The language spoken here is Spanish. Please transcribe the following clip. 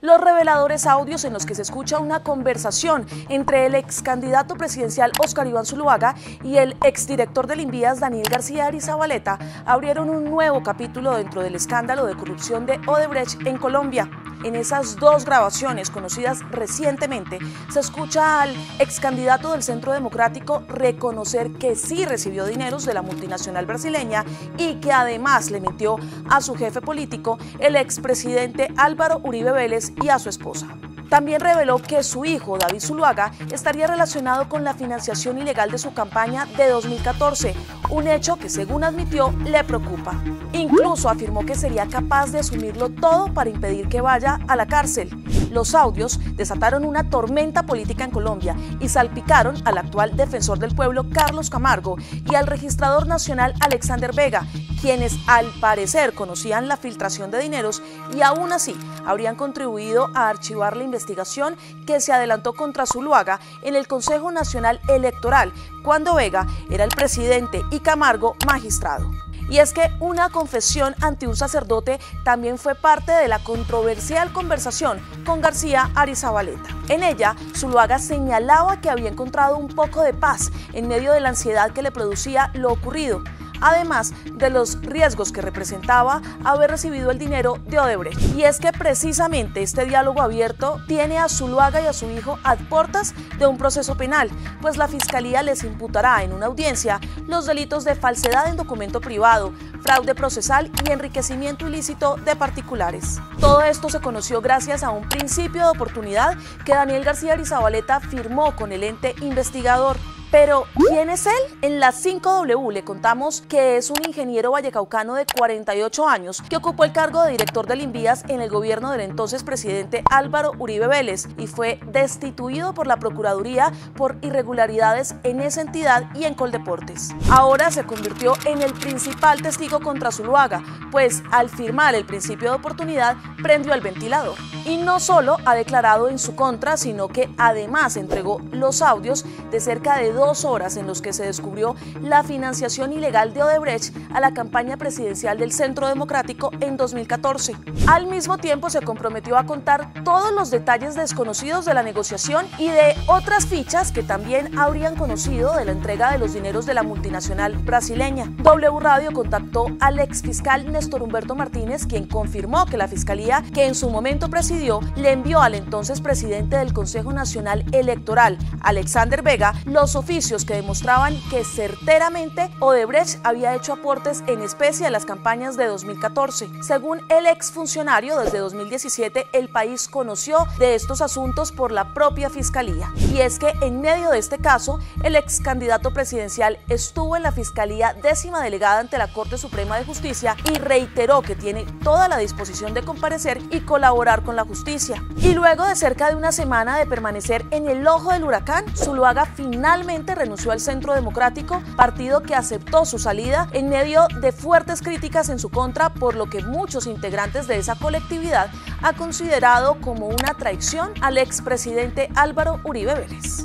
Los reveladores audios en los que se escucha una conversación entre el ex candidato presidencial Óscar Iván Zuluaga y el exdirector del Invías Daniel García Arizabaleta abrieron un nuevo capítulo dentro del escándalo de corrupción de Odebrecht en Colombia. En esas dos grabaciones conocidas recientemente, se escucha al ex candidato del Centro Democrático reconocer que sí recibió dineros de la multinacional brasileña y que además le mintió a su jefe político, el expresidente Álvaro Uribe Vélez, y a su esposa. También reveló que su hijo, David Zuluaga, estaría relacionado con la financiación ilegal de su campaña de 2014, un hecho que, según admitió, le preocupa. Incluso afirmó que sería capaz de asumirlo todo para impedir que vaya a la cárcel. Los audios desataron una tormenta política en Colombia y salpicaron al actual defensor del pueblo Carlos Camargo y al registrador nacional Alexander Vega, quienes al parecer conocían la filtración de dineros y aún así habrían contribuido a archivar la investigación que se adelantó contra Zuluaga en el Consejo Nacional Electoral, cuando Vega era el presidente y Camargo magistrado. Y es que una confesión ante un sacerdote también fue parte de la controversial conversación con García Arizabaleta. En ella, Zuluaga señalaba que había encontrado un poco de paz en medio de la ansiedad que le producía lo ocurrido, además de los riesgos que representaba haber recibido el dinero de Odebrecht. Y es que precisamente este diálogo abierto tiene a Zuluaga y a su hijo a puertas de un proceso penal, pues la Fiscalía les imputará en una audiencia los delitos de falsedad en documento privado, fraude procesal y enriquecimiento ilícito de particulares. Todo esto se conoció gracias a un principio de oportunidad que Daniel García Arizabaleta firmó con el ente investigador. Pero, ¿quién es él? En la 5W le contamos que es un ingeniero vallecaucano de 48 años que ocupó el cargo de director del Invías en el gobierno del entonces presidente Álvaro Uribe Vélez y fue destituido por la Procuraduría por irregularidades en esa entidad y en Coldeportes. Ahora se convirtió en el principal testigo contra Zuluaga, pues al firmar el principio de oportunidad prendió el ventilador. Y no solo ha declarado en su contra, sino que además entregó los audios de cerca de 2 horas en los que se descubrió la financiación ilegal de Odebrecht a la campaña presidencial del Centro Democrático en 2014. Al mismo tiempo se comprometió a contar todos los detalles desconocidos de la negociación y de otras fichas que también habrían conocido de la entrega de los dineros de la multinacional brasileña. W Radio contactó al exfiscal Néstor Humberto Martínez, quien confirmó que la Fiscalía, que en su momento presidió, le envió al entonces presidente del Consejo Nacional Electoral, Alexander Vega, los oficios que demostraban que certeramente Odebrecht había hecho aportes en especie a las campañas de 2014. Según el exfuncionario, desde 2017 el país conoció de estos asuntos por la propia Fiscalía. Y es que en medio de este caso, el ex candidato presidencial estuvo en la Fiscalía 10ª delegada ante la Corte Suprema de Justicia y reiteró que tiene toda la disposición de comparecer y colaborar con la justicia. Y luego de cerca de una semana de permanecer en el ojo del huracán, Zuluaga finalmente renunció al Centro Democrático, partido que aceptó su salida en medio de fuertes críticas en su contra, por lo que muchos integrantes de esa colectividad han considerado como una traición al expresidente Álvaro Uribe Vélez.